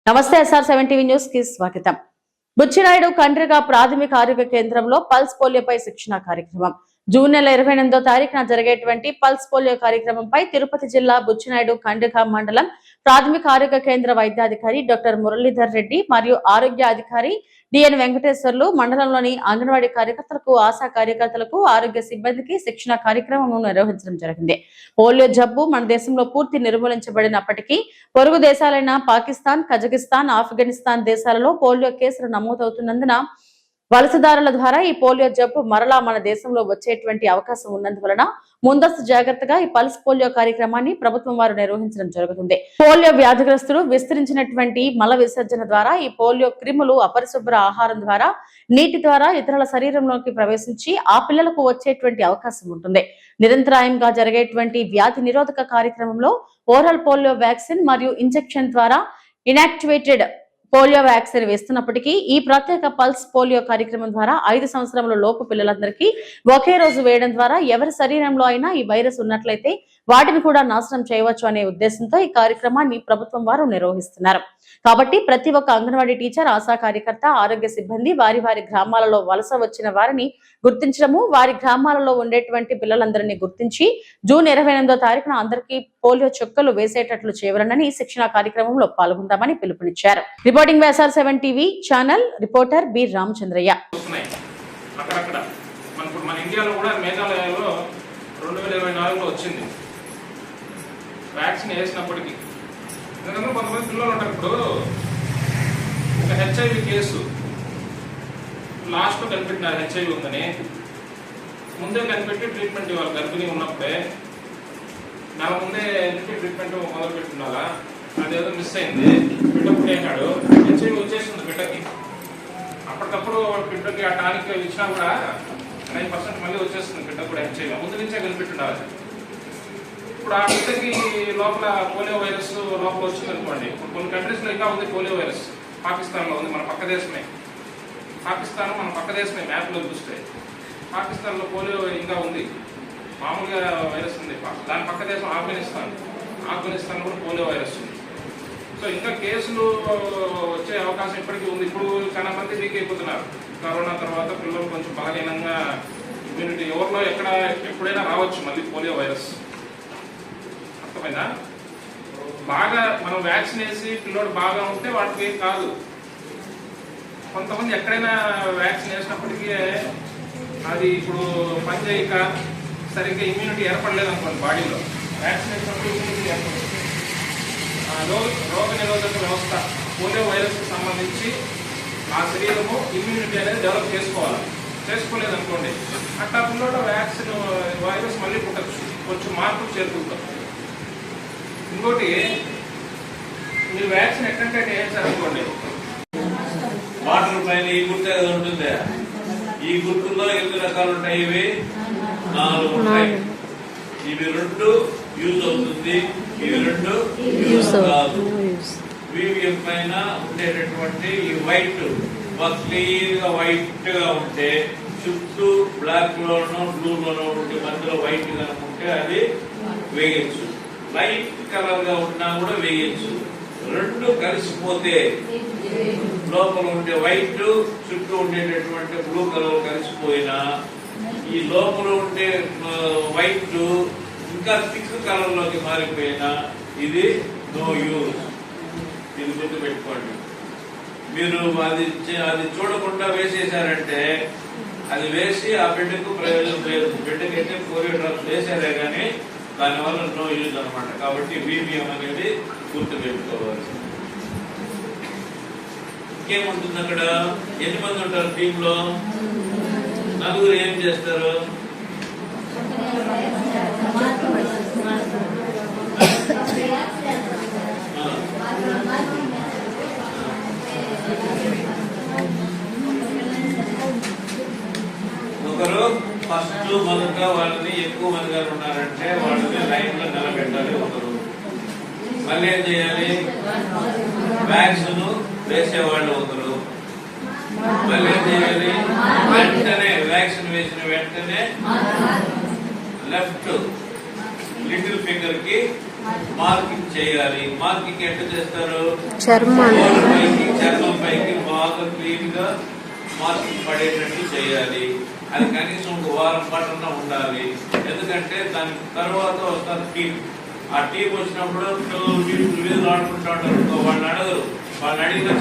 నమస్తే SR7 TV news కి స్వాగతం. బుచ్చినాయుడు కండ్రిగా ప్రాథమిక ఆరోగ్య కేంద్రంలో పల్స్ పోలియోపై శిక్షణ కార్యక్రమం. జూన్ నెల 28వ తారీఖున జరిగేటువంటి పల్స్ పోలియో కార్యక్రమంపై తిరుపతి జిల్లా బుచ్చినాయుడు కండ్రిగా మండలం ప్రాథమిక ఆరోగ్య కేంద్ర వైద్యాధికారి డాక్టర్ మురళీధర్ రెడ్డి మరియు ఆరోగ్య అధికారి డిఎన్ వెంకటేశ్వర్లు మండలంలోని అంగన్వాడీ కార్యకర్తలకు, ఆశా కార్యకర్తలకు, ఆరోగ్య సిబ్బందికి శిక్షణ కార్యక్రమం నిర్వహించడం జరిగింది. పోలియో జబ్బు మన దేశంలో పూర్తి నిర్మూలించబడినప్పటికీ పొరుగు దేశాలైన పాకిస్తాన్, కజకిస్తాన్, ఆఫ్ఘనిస్తాన్ దేశాలలో పోలియో కేసులు నమోదవుతున్నందున వలసదారుల ద్వారా ఈ పోలియో జబ్బు మరలా మన దేశంలో వచ్చేటువంటి అవకాశం ఉన్నందువలన ముందస్తు జాగ్రత్తగా ఈ పల్స్ పోలియో కార్యక్రమాన్ని ప్రభుత్వం వారు నిర్వహించడం జరుగుతుంది. పోలియో వ్యాధిగ్రస్తులు విస్తరించినటువంటి మల విసర్జన ద్వారా ఈ పోలియో క్రిములు అపరిశుభ్ర ఆహారం ద్వారా, నీటి ద్వారా ఇతరుల శరీరంలోకి ప్రవేశించి ఆ పిల్లలకు వచ్చేటువంటి అవకాశం ఉంటుంది. నిరంతరాయంగా జరిగేటువంటి వ్యాధి నిరోధక కార్యక్రమంలో ఓరల్ పోలియో వ్యాక్సిన్ మరియు ఇంజెక్షన్ ద్వారా ఇనాక్టివేటెడ్ పోలియో వ్యాక్సిన్ వేస్తున్నప్పటికీ ఈ ప్రత్యేక పల్స్ పోలియో కార్యక్రమం ద్వారా 5 సంవత్సరముల లోపు పిల్లలందరికీ ఒకే రోజు వేయడం ద్వారా ఎవరి శరీరంలో అయినా ఈ వైరస్ ఉన్నట్లయితే వాటిని కూడా నాశనం చేయవచ్చు అనే ఉద్దేశంతో ఈ కార్యక్రమాన్ని ప్రభుత్వం వారు నిర్వహిస్తున్నారు. కాబట్టి ప్రతి ఒక్క అంగన్వాడీ టీచర్, ఆశా కార్యకర్త, ఆరోగ్య సిబ్బంది వారి వారి గ్రామాలలో వలస వచ్చిన వారిని గుర్తించడము, వారి గ్రామాలలో ఉండేటువంటి పిల్లలందరినీ గుర్తించి జూన్ 28వ తారీఖున అందరికీ పోలియో చుక్కలు వేసేటట్లు చేయవలనని శిక్షణ కార్యక్రమంలో పాల్గొందామని పిలుపునిచ్చారు. Reporting by SR7 TV channel reporter B Ramachandraiah. మన ఇండియాలో కూడా మేఘాలయలో 2024లో వచ్చింది వ్యాక్సిన్ వేసినప్పటికీ. ఎందుకంటే కొంతమంది పిల్లలు ఉంటారు. ఇప్పుడు ఒక HIV కేసు లాస్ట్లో కనిపెట్టినారు HIV ఉందని. ముందే కనిపెట్టి ట్రీట్మెంట్ ఇవ్వాలి. గర్భిణీ ఉన్నప్పుడే నెల ముందే ట్రీట్మెంట్ మొదలు పెట్టుకున్నారా, అదేదో మిస్ అయింది. బిడ్డ పుట్టేనాడు, HIV వచ్చేసింది బిడ్డకి. అప్పటికప్పుడు బిడ్డకి ఆ టానిక్ ఇచ్చినా కూడా 9% మళ్ళీ వచ్చేస్తుంది బిడ్డ కూడా HIV. ముందు నుంచే కనిపెట్టున్నారు. ఇప్పుడు ఆ బిడ్డకి లోపల పోలియో వైరస్ లోపల వచ్చింది అనుకోండి. ఇప్పుడు కొన్ని కంట్రీస్లో ఇంకా ఉంది పోలియో వైరస్. పాకిస్తాన్లో ఉంది, మన పక్క దేశమే. పాకిస్తాన్ మన పక్క దేశమే. మ్యాప్లో చూస్తే పాకిస్తాన్లో పోలియో ఇంకా ఉంది, మామూలుగా వైరస్ ఉంది. దాని పక్క దేశం ఆఫ్ఘనిస్తాన్ కూడా పోలియో వైరస్ ఉంది. సో ఇంకా కేసులు వచ్చే అవకాశం ఇప్పటికీ ఉంది. ఇప్పుడు చాలా మంది వీక్ అయిపోతున్నారు. కరోనా తర్వాత పిల్లలు కొంచెం బలహీనంగా, ఇమ్యూనిటీ ఎవరిలో ఎప్పుడైనా రావచ్చు మళ్ళీ పోలియో వైరస్. అర్థమైనా? బాగా మనం వ్యాక్సిన్ వేసి పిల్లోడు బాగా ఉంటే వాటికి ఏం కాదు. కొంతమంది ఎక్కడైనా వ్యాక్సిన్ వేసినప్పటికీ అది ఇప్పుడు పనిచేయక సరిగ్గా ఇమ్యూనిటీ ఏర్పడలేదు అనుకోండి బాడీలో. వ్యాక్సిన్ వేసినప్పుడు ఇమ్యూనిటీ ఏర్పడుతుంది. రోగ నిరోధక వ్యవస్థ పోలియో వైరస్కి సంబంధించి ఆ శరీరము ఇమ్యూనిటీ అనేది డెవలప్ చేసుకోలేదనుకోండి, అట్లా పిల్లలు వ్యాక్సిన్ వైరస్ మళ్ళీ పుట్టచ్చు. కొంచెం మార్పులు చేరుకుంటాం. ఇంకోటి, మీరు వ్యాక్సిన్ ఎక్కడంటే వేసారు అనుకోండి, వాటర్ పైన ఈ గుర్తు ఉంటుంది. ఈ గుర్తుల్లో ఎన్ని రకాలు ఉంటాయి? ఇవి 4 ఉంటాయి. ఇవి 2 యూజ్ అవుతుంది, ఇవి 2 యూజ్ కాదు. వీవి పైన ఉండేటటువంటి ఈ వైట్ క్లియర్ గా వైట్ గా ఉంటే, చుట్టూ బ్లాక్ లోనో బ్లూ లోనో ఉంటే మధ్యలో వైట్ గా ఉంటే అది వేయచ్చు. లైట్ కలర్ గా ఉన్నా కూడా వేయచ్చు. 2 కలిసిపోతే లోపల ఉండే వైట్, చుట్టూ ఉండేటటువంటి బ్లూ కలర్ కలిసిపోయినా, ఈ లోపల ఉండే వైట్ ఇంకా థిక్ కలర్ లోకి మారిపోయినా ఇది నో యూజ్. ఇది గుర్తు పెట్టుకోండి. మీరు అది చూడకుండా వేసేసారంటే, అది వేసి ఆ బిడ్డకు ప్రయోజనం లేదు. బిడ్డకైతే పోలియో డ్రాప్స్ వేసారే కానీ దానివల్ల నో యూజ్ అనమాట. కాబట్టి వీబీఎం అనేది గుర్తు పెట్టుకోవాలి. ఇంకేముంటుంది అక్కడ? ఎన్ని మంది ఉంటారు టీంలో? 4 ఏం చేస్తారు? ఒకరు ఫస్ట్ మొదట వాళ్ళని ఎక్కువ మందిగా ఉన్నారంటే వాళ్ళని లైన్ లో నిలబెట్టాలి. ఒకరు మళ్ళీ ఏం చేయాలి? వ్యాక్సిన్ వేసేవాళ్ళు ఒకరు. మళ్ళీ ఏం చేయాలి? వెంటనే వ్యాక్సిన్ వేసిన వెంటనే లెఫ్ట్ లిటిల్ ఫింగర్ కి మార్కింగ్ చేయాలి. మార్కింగ్ ఎట్లా చేస్తారు? చర్మం పైకి బాగా క్లీన్ గా మార్కింగ్ పడేటట్టు చేయాలి. అది కనీసం ఒక వారం పాటు ఉండాలి. ఎందుకంటే దాని తర్వాత వస్తారు టీం. ఆ టీం వచ్చినప్పుడు పిల్లలు వీధులు ఆడుకుంటూ ఉంటారు. వాళ్ళు అడగరు. వాళ్ళు అడిగిన